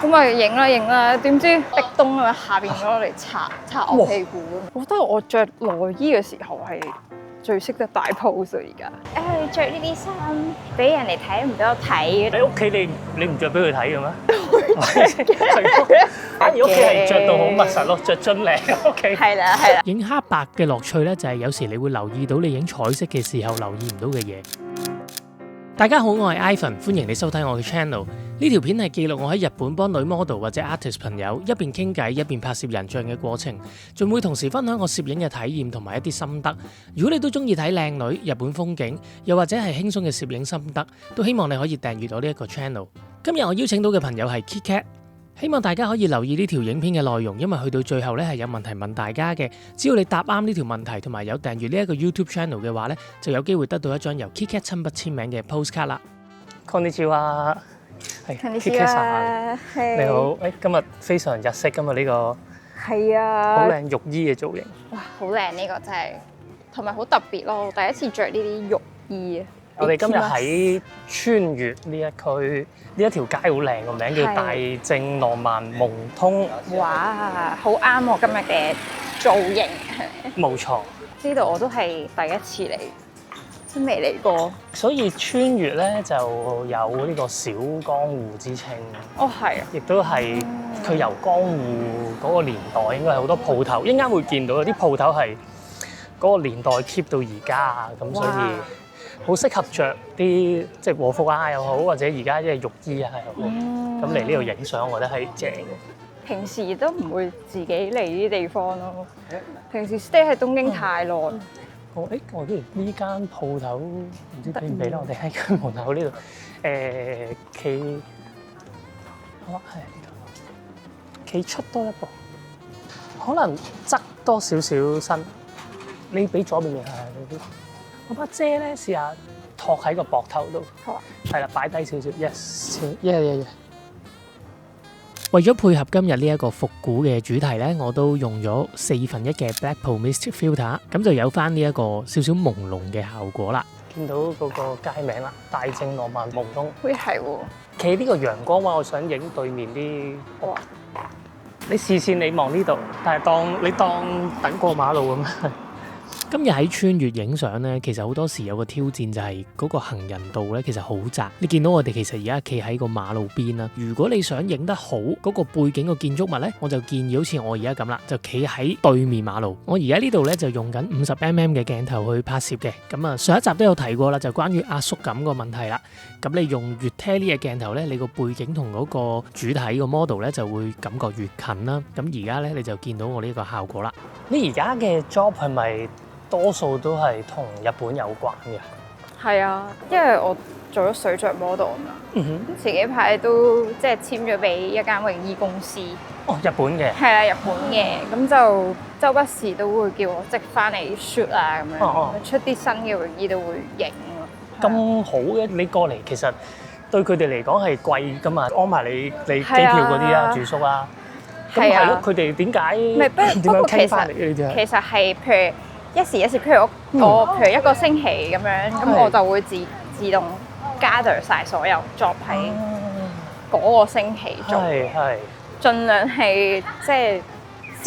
咁咪影啦，點知壁咚啊下邊嗰嚟擦我屁股。我覺得我着內衣嘅時候係最識得擺 pose 而家。你着呢啲衫俾人哋睇唔俾我睇。你屋企你唔着俾佢睇嘅咩？反而屋企係着到好密實咯，着樽領屋企。係啦。影黑白嘅樂趣咧，就係有時你會留意到你影彩色嘅時候留意唔到嘅嘢。大家好，我係 Ivan， 歡迎你收睇我嘅 channel。呢條片係記錄我喺日本幫女 model 或者 artist 朋友一邊傾偈一邊拍攝人像嘅過程，仲會同時分享我攝影嘅體驗同埋一啲心得。如果你都中意睇靚女、日本風景，又或者係輕鬆嘅攝影心得，都希望你可以訂閱我呢一個 channel。今日我邀請到嘅朋友係 KitKat。希望大家可以留意呢條影片嘅內容，因為去到最後咧係有問題問大家嘅。只要你答啱呢條問題，同埋有訂閱呢一個 YouTube channel 嘅話咧，就有機會得到一張由 KitKat 親筆簽名嘅 postcard 啦。Konnichiwa，係 KitKat さん，你好。今日非常日式，今日呢個係啊，好靚浴衣嘅造型。哇，好靚呢個真係，同埋好特別咯，第一次着呢啲浴衣啊。我哋今日喺川越呢一區，呢一條街好靚，個名叫大正浪漫夢通。哇，好啱我今日嘅造型。冇錯，呢度我都係第一次嚟，真未嚟過。所以川越咧就有呢個小江戶之稱。哦，係啊，亦都係佢由江戶嗰個年代，應該係好多鋪頭，一陣間會見到有啲鋪頭係嗰個年代 keep 到而家，咁所以好適合着啲即係和服啊又好，或者而家即係浴衣啊又好，咁嚟呢度影相，我覺得係正嘅。平時都唔會自己嚟呢啲地方咯。平時 stay 喺東京太耐。我不如呢間鋪頭唔知俾唔俾啦？我哋喺間門口呢度企，好啊，係企出多一步，可能側多少少身。你俾左邊嘅係，我把遮咧試下托喺個膊頭度，好啊，係啦，擺低少少 ，yes，yeah。為咗配合今日呢一個復古嘅主題咧，我都用咗1/4嘅 Black Pearl Mist Filter， 咁就有翻呢一個少少朦朧嘅效果啦。見到嗰個街名啦，大正浪漫夢通。好似係喎。企呢個陽光位，我想影對面啲。哇！你視線你望呢度，但係你當等過馬路咁樣。今日喺川越影相咧，其實好多時有個挑戰就係嗰個行人道咧，其實好窄。你見到我哋其實而家企喺個馬路邊啦。如果你想影得好嗰個背景個建築物咧，我就建議好似我而家咁啦，就企喺對面馬路。我而家呢度咧就用緊50mm嘅鏡頭去拍攝嘅。咁啊，上一集都有提過啦，就關於壓縮感個問題啦。咁你用越 tele 嘅鏡頭咧，你個背景同嗰個主體個 model 咧就會感覺越近啦。咁而家咧你就見到我呢個效果啦。你而家嘅 job 係咪多數都係同日本有關嘅？係啊，因為我做咗水着 model 啊嘛。前幾排都即係簽咗俾一間泳衣公司。哦，日本嘅。係啊，日本嘅，咁就周不時都會叫我即翻嚟 shoot 啊咁樣，出啲新嘅泳衣都會影咯。咁好嘅，你過嚟其實對佢哋嚟講係貴㗎嘛，安埋你機票嗰啲啊、住宿啊。咁係咯，佢哋點解點樣傾翻嚟嘅呢啲？其實係譬如一時一時，譬如我譬如一個星期咁樣，咁我就會自動 gather 曬所有 job 喺嗰個星期做，盡量係即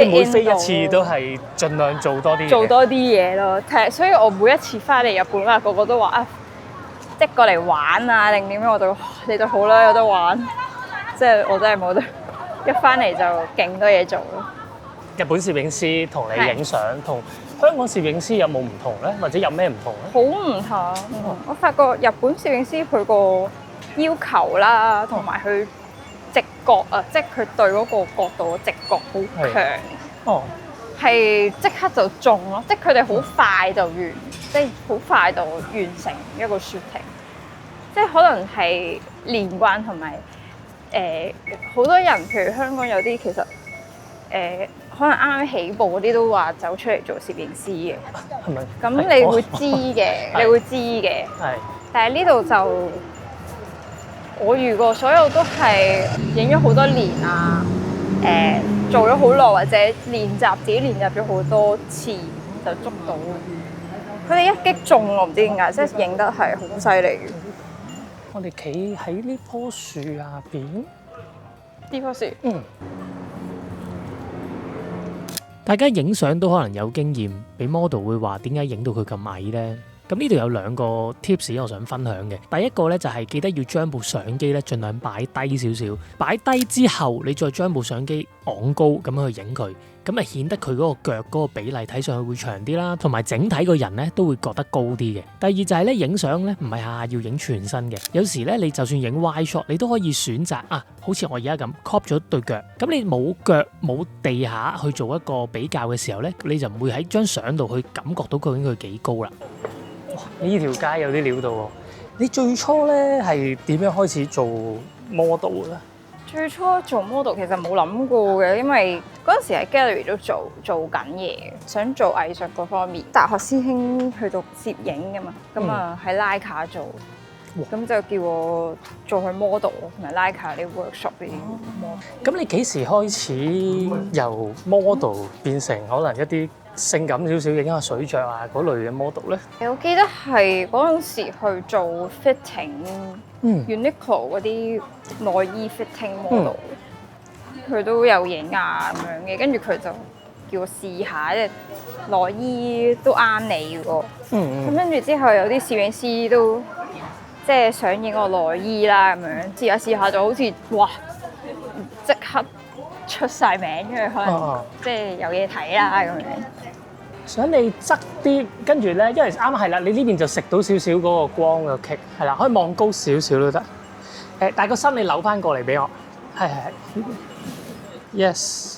係每飛一次都係盡量做多啲嘢咯。所以我每一次翻嚟日本啊，個個都話啊，即係過嚟玩啊定點樣，我就你就好啦，有得玩。即係我真係冇得一翻嚟就勁多嘢做咯。日本攝影師同你影相同香港攝影師有冇唔同咧？或者有咩唔同咧？好唔同。我發覺日本攝影師佢個要求啦，同埋佢直覺啊，即係佢對嗰個角度嘅直覺好強。哦，係即刻就中咯，即係佢哋好快就完，即係好快就完成一個 shooting。即係可能係連貫同埋好多人，譬如香港有啲其實可能啱啱起步嗰啲都話走出嚟做攝影師嘅，係咪？咁你會知嘅，你會知嘅。係。但係呢度就我遇過所有都係影咗好多年啊，做咗好耐或者自己練習咗好多次就捉到。佢哋一擊中我唔知點解，即係影得係好犀利嘅。我哋企喺呢棵樹下邊，呢棵樹。大家影相都可能有經驗，俾 model 會話點解影到佢咁矮呢？咁呢度有兩個 tips 我想分享嘅。第一個咧就係記得要將部相機咧盡量擺低少少，擺低之後你再將部相機昂高咁樣去影佢，咁啊顯得佢嗰個腳嗰個比例睇上去會長啲啦，同埋整體個人咧都會覺得高啲嘅。第二就係咧影相咧唔係下下要影全身嘅，有時咧你就算影 wide shot 你都可以選擇好似我而家咁 crop 咗對腳，咁你冇腳冇地下去做一個比較嘅時候咧，你就唔會喺張相度去感覺到究竟佢幾高啦。呢條街有啲料到喎！你最初咧係點樣開始做 model 咧？最初做 model 其實冇諗過嘅，因為嗰陣時喺 gallery 都做緊嘢，想做藝術嗰方面。大學師兄去讀攝影㗎嘛，咁啊喺拉卡做，咁就叫我做去 model 同埋拉卡啲 workshop 呢啲。咁你幾時開始由 model 變成可能一啲性感少少影下水著啊嗰類嘅 model 咧？我記得係嗰陣時去做 fitting，Uniqlo 嗰啲內衣 fitting model，佢都有影啊咁樣嘅，跟住佢就叫我試下，即係內衣都啱你喎。咁跟住之後有啲攝影師都即係想影我內衣啦咁樣，試下就好似哇即刻出晒名，跟住可能即係有嘢睇啦咁樣。想你側啲，跟住咧，因為啱係啦，你呢邊就食到少少嗰個光嘅 kick， 係啦，可以望高少少都得。但係個身你扭翻過嚟俾我，係 yes。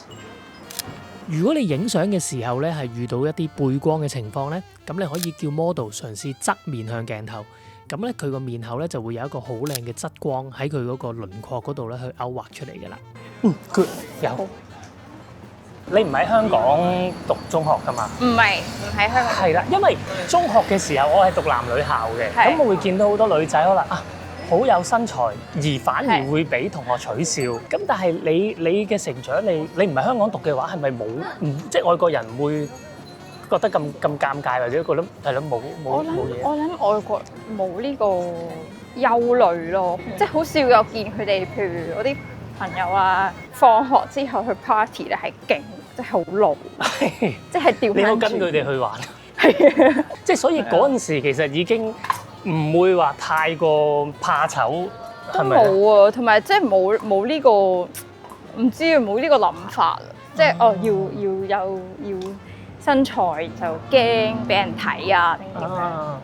如果你影相嘅時候咧係遇到一啲背光嘅情況咧，咁你可以叫 model 嘗試側面向鏡頭，咁咧佢個面口咧就會有一個好靚嘅側光喺佢嗰個輪廓嗰度咧去勾畫出嚟嘅啦。good 有。你唔喺香港讀中學㗎嘛？唔喺香港。係啦，因為中學嘅時候我係讀男女校嘅，咁我會見到好多女仔可能好有身材，而反而會俾同學取笑。咁但係你嘅成長，你唔係香港讀嘅話，係咪冇即係外國人唔會覺得咁尷尬，或者覺得係咯冇嘢？我諗外國冇呢個憂慮咯，即係好少有見佢哋，譬如我啲朋友啊，放學之後去 party 咧係勁。即係好老，即係調翻轉。你有跟佢哋去玩？係啊，即係所以嗰陣時其實已經唔會話太過怕醜，都冇啊，同埋即係冇呢個唔知啊，冇呢個諗法，即係要身材就驚俾人睇啊定點樣？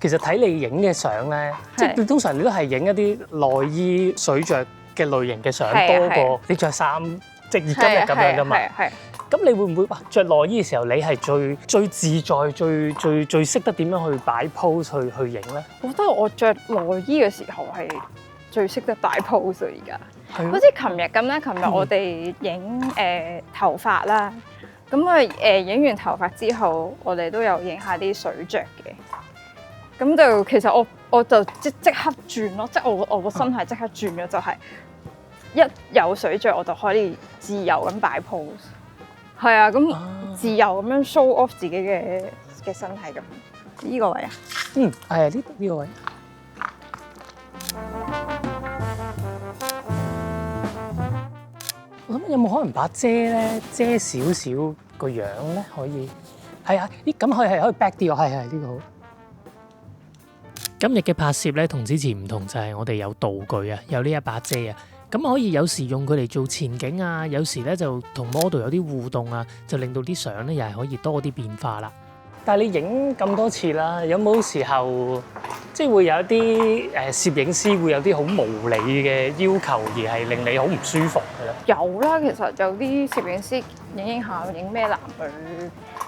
其實睇你影嘅相咧，即係通常你都係影一啲內衣水着嘅類型嘅相多過你着衫，即係今日咁樣噶嘛。咁你會唔會着內衣嘅時候，你係最自在、最識得點樣去擺 pose 去影咧？我覺得我着內衣嘅時候係最識得擺 pose 而家。好似琴日咁咧，琴日我哋影頭髮啦，咁影完頭髮之後，我哋都有影下啲水着嘅。咁就其實我就即刻轉咯，即係我個身係即刻轉咗，就係一有水着我就可以自由咁擺 pose。係啊，咁自由咁樣 show off 自己嘅身體咁。呢個位啊？係啊，呢個位。我諗有冇可能把遮咧遮少少個樣咧？可以。係啊，咁可以 back 啲喎。係呢個好。今日嘅拍攝咧同之前唔同，就係我哋有道具啊，有呢一把遮啊。咁可以有時用佢嚟做前景啊，有時咧就同 model 有啲互動啊，就令到啲相咧又係可以多啲變化啦。但係你影咁多次啦，有冇時候即係會有一啲攝影師會有啲好無理嘅要求，而係令你好唔舒服嘅咧？有啦，其實有啲攝影師影下影咩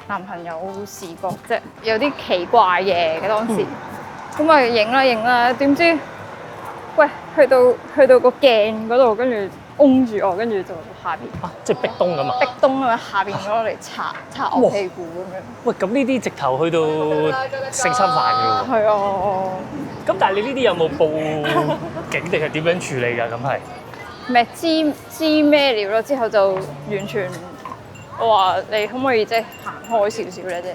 男朋友視覺，即係有啲奇怪嘅當時。咁啊影啦，點知？喂，去到個鏡嗰度，跟住擁住我，跟住就下邊即係壁咚咁啊！壁咚啊，下邊攞嚟擦我屁股咁樣。喂，咁呢啲直頭去到性侵犯㗎喎。係啊。咁但係你呢啲有冇報警定係點樣處理㗎？咁係咪知咩料咯？之後就完全我話你可唔可以即係行開少少咧？即係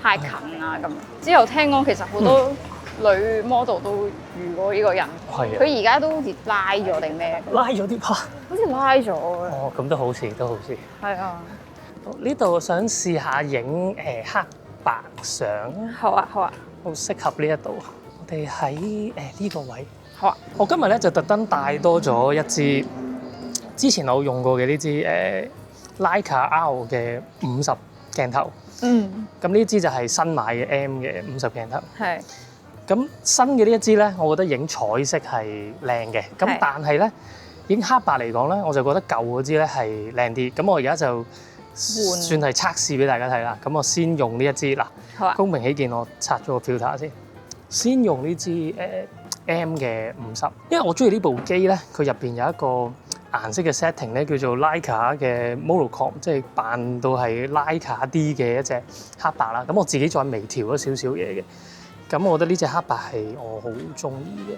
太近啊咁。之後聽講其實好多女 model 都遇過呢個人，係啊，佢而家都好似拉咗定咩？拉咗啲拍。好似拉咗啊！哦，咁都好事，都好事。係啊，呢度我想試下影黑白相，好啊，好啊，好適合呢一度。我哋喺呢個位。好啊。我今日咧就特登帶多咗一支，之前我用過嘅呢支Leica R 嘅50鏡頭。嗯。咁呢支就係新買嘅 M 嘅50鏡頭。係。咁新嘅呢一支咧，我覺得影彩色係靚嘅。咁但係咧，影黑白嚟講咧，我就覺得舊嗰支咧係靚啲。咁我而家就算係測試俾大家睇啦。咁我先用呢一支嗱，好啊。公平起見，我拆咗個 filter 先，先用呢支M 嘅50，因為我中意呢部機咧，佢入邊有一個顏色嘅 setting 咧，叫做 Leica 嘅 Monochrome，即係扮到係 Leica D 嘅一隻黑白啦。咁我自己再微調咗少少嘢嘅，咁我覺得呢隻黑白係我好中意嘅。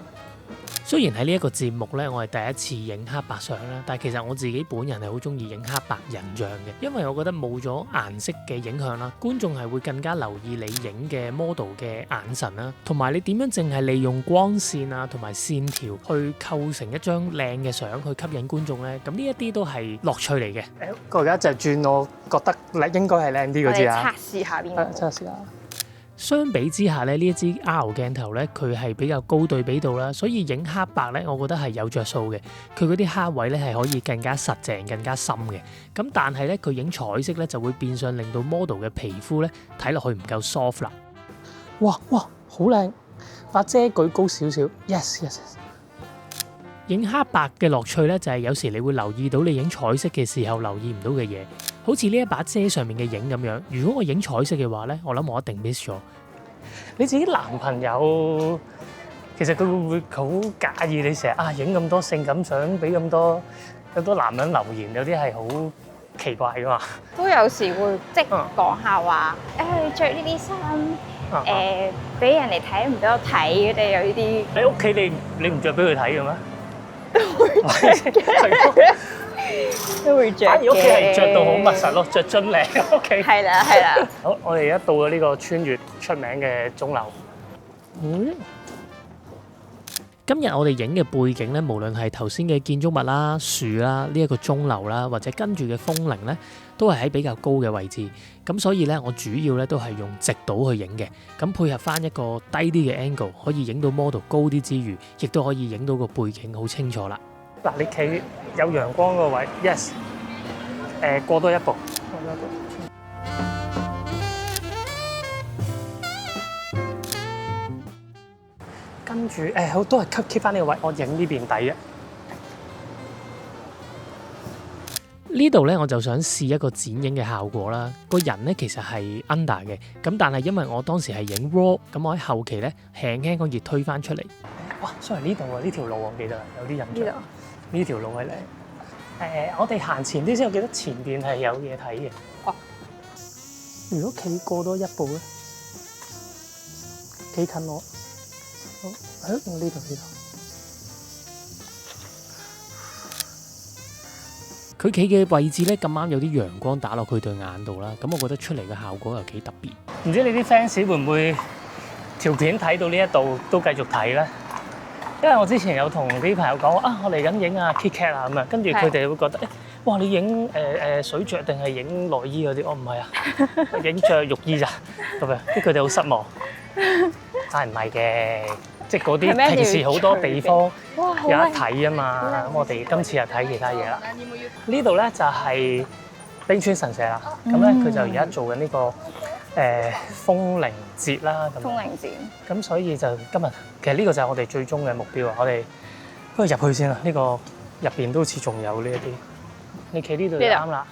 雖然喺呢一個節目咧，我係第一次影黑白相啦，但係其實我自己本人係好中意影黑白人像嘅，因為我覺得冇咗顏色嘅影響啦，觀眾係會更加留意你影嘅 model 嘅眼神啦，同埋你點樣淨係利用光線啊同埋線條去構成一張靚嘅相去吸引觀眾咧，咁呢一啲都係樂趣嚟嘅。我而家就轉我覺得應該係靚啲嗰支啊，測試下邊個？測試下。相比之下咧，呢一支 R 鏡頭咧，佢係比較高對比度啦，所以影黑白咧，我覺得係有着數嘅。佢嗰啲黑位咧係可以更加實淨、更加深嘅。咁但係咧，佢影彩色咧就會變相令到 model 嘅皮膚咧睇落去唔夠 soft 啦。哇，好靚！把遮舉高少少 ，yes。影黑白嘅樂趣咧，就係有時你會留意到你影彩色嘅時候留意唔到嘅嘢，好似呢一把遮上面嘅影咁樣。如果我影彩色嘅話咧，我諗我一定 miss 咗。你自己男朋友其實佢會唔會好介意你成日影咁多性感相，俾咁多男人留言，有啲係好奇怪噶嘛？都有時會即係講下話，你着呢啲衫俾人哋睇唔俾我睇嘅，定有呢啲？你屋企你唔着俾佢睇嘅咩？都會着。反而屋企係着到好密實咯，着樽領屋企。係啦。好，我哋而家到咗呢個川越出名嘅鐘樓。今日我哋影嘅背景咧，無論係頭先嘅建築物啦、樹啦、呢一個鐘樓啦，或者跟住嘅風鈴咧，都係喺比較高嘅位置。咁所以咧，我主要咧都係用直倒去影嘅。咁配合翻一個低啲嘅 angle，可以影到 model 高啲之餘，亦都可以影到個背景好清楚啦。嗱，你企有陽光個位 ，yes。過多一步。跟住好都係 keep 翻呢個位，我影呢邊底嘅。呢度咧我就想試一個剪影嘅效果啦。個人咧其實係 under 嘅，咁但係因為我當時係影 raw，咁我喺後期咧輕輕個熱推翻出嚟。哇，sorry呢度啊，呢條路我記得有啲印象。呢條路係靚。我哋行前啲先，我記得前邊係有嘢睇嘅。哦。如果企過多一步咧，幾近我？好，我呢度。佢企嘅位置咧咁啱有啲陽光打落佢對眼度啦，咁我覺得出嚟嘅效果又幾特別。唔知你啲 fans 會唔會條片睇到呢一度都繼續睇咧？因為我之前有同啲朋友講我嚟緊影啊 KitKat 啊咁啊，跟住佢哋會覺得哇你影水着定係影內衣嗰啲？我唔係啊，影着浴衣咋咁樣，即係佢哋好失望。但係唔係嘅，即係嗰啲平時好多地方有得睇啊嘛。咁我哋今次又睇其他嘢啦。呢度咧就係冰川神社啦。咁咧佢就而家做緊呢個風鈴節啦。風鈴節。咁所以就今日其實呢個就係我哋最終嘅目標啊！我哋不如入去先啦。呢個入邊都好似仲有呢一啲。你企呢度就啱啦。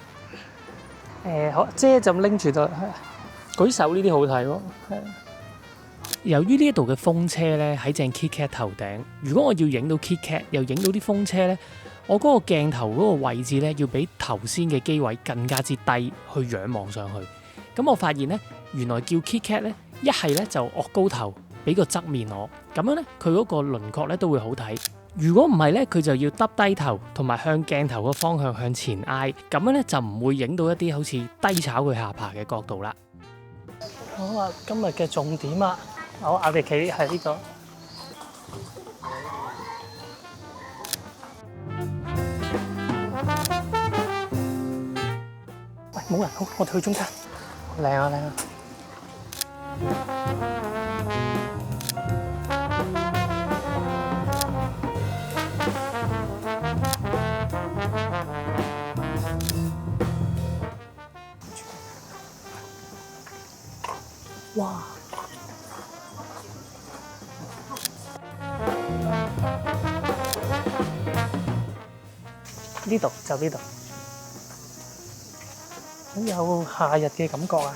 好，遮就拎住得，舉手呢啲好睇喎。由於呢一度嘅風車咧喺正 KitKat 頭頂，如果我要影到 KitKat 又影到啲風車咧，我嗰個鏡頭嗰個位置咧要比頭先嘅機位更加之低去仰望上去。咁我發現咧，原來叫 KitKat 咧，一係咧就惡高頭俾個側面我，咁樣咧佢嗰個輪廓咧都會好睇。如果唔係咧，佢就要耷低頭同埋向鏡頭個方向向前挨，咁樣咧就唔會影到一啲好似低炒佢下巴嘅角度啦。好啊，今日嘅重點啊！好，我哋企喺呢度。喂，冇人，好，我哋去中間。靚啊，靚啊！哇！呢度就呢度，好有夏日嘅感覺啊！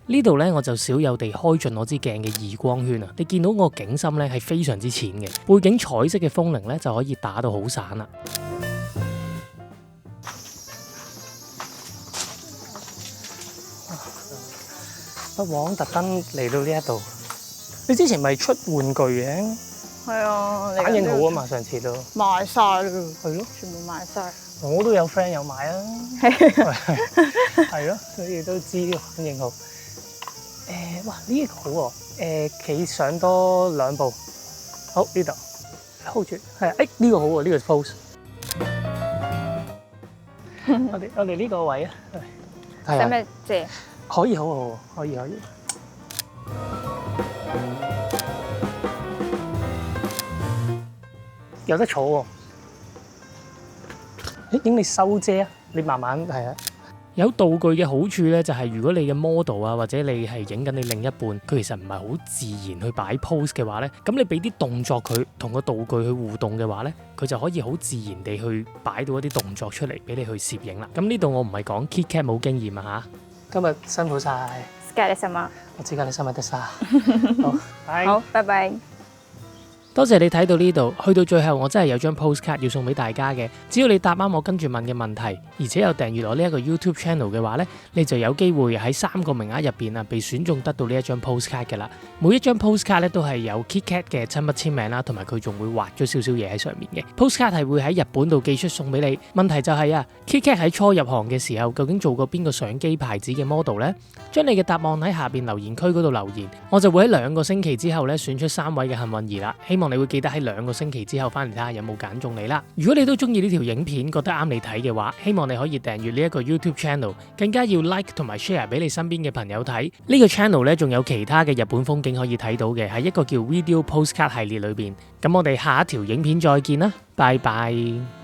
呢度咧我就少有地開盡我支鏡嘅異光圈啊！你見到我景深咧係非常之淺嘅，背景彩色嘅風鈴咧就可以打到好散啦。不枉特登嚟到呢一度。你之前咪出玩具嘅？係啊，反應好啊嘛，上次都賣晒咯，係咯，全部賣晒。我都有 friend 有買啊，係咯，所以都知反應好。哇，呢個好喎，企上多2步，好呢度 hold 住，係啊，呢個好喎，呢個 pose。我哋呢個位啊，使咩借？可以，好，可以。有得坐喎。影你收遮啊！你慢慢係啊。有道具嘅好處咧，就係如果你嘅 model 啊，或者你係影緊你另一半，佢其實唔係好自然去擺 pose 嘅話咧，咁你俾啲動作佢同個道具去互動嘅話咧，佢就可以好自然地去擺到一啲動作出嚟俾你去攝影啦。咁呢度我唔係講 KitKat 冇經驗啊嚇。今日辛苦晒。お疲れ様。我知㗎，你辛苦得晒。好，拜拜。多謝你睇到呢度，去到最後我真係有張 postcard 要送俾大家嘅。只要你答啱我跟住問嘅問題，而且有訂閱我呢一個 YouTube channel 嘅話呢，你就有機會喺3個名額入邊啊被選中得到呢一張 postcard 嘅啦。每一張 postcard 咧都係有 KitKat 嘅親筆簽名啦，同埋佢仲會畫咗少少嘢喺上面嘅。postcard 係會喺日本度寄出送俾你。問題就係KitKat 喺初入行嘅時候究竟做過邊個相機牌子嘅 model 呢？將你嘅答案喺下邊留言區嗰度留言，我就會喺2個星期之後咧選出3位嘅幸運兒啦。希望你會記得喺2個星期之後翻嚟睇下有冇揀中你啦。如果你都中意呢條影片，覺得啱你睇嘅話，希望你可以訂閱呢一個 YouTube channel， 更加要 like 同埋 share 俾你身邊嘅朋友睇。呢個 channel 咧仲有其他嘅日本風景可以睇到嘅，喺一個叫 Video Postcard 系列裏邊。咁我哋下一條影片再見啦，拜拜。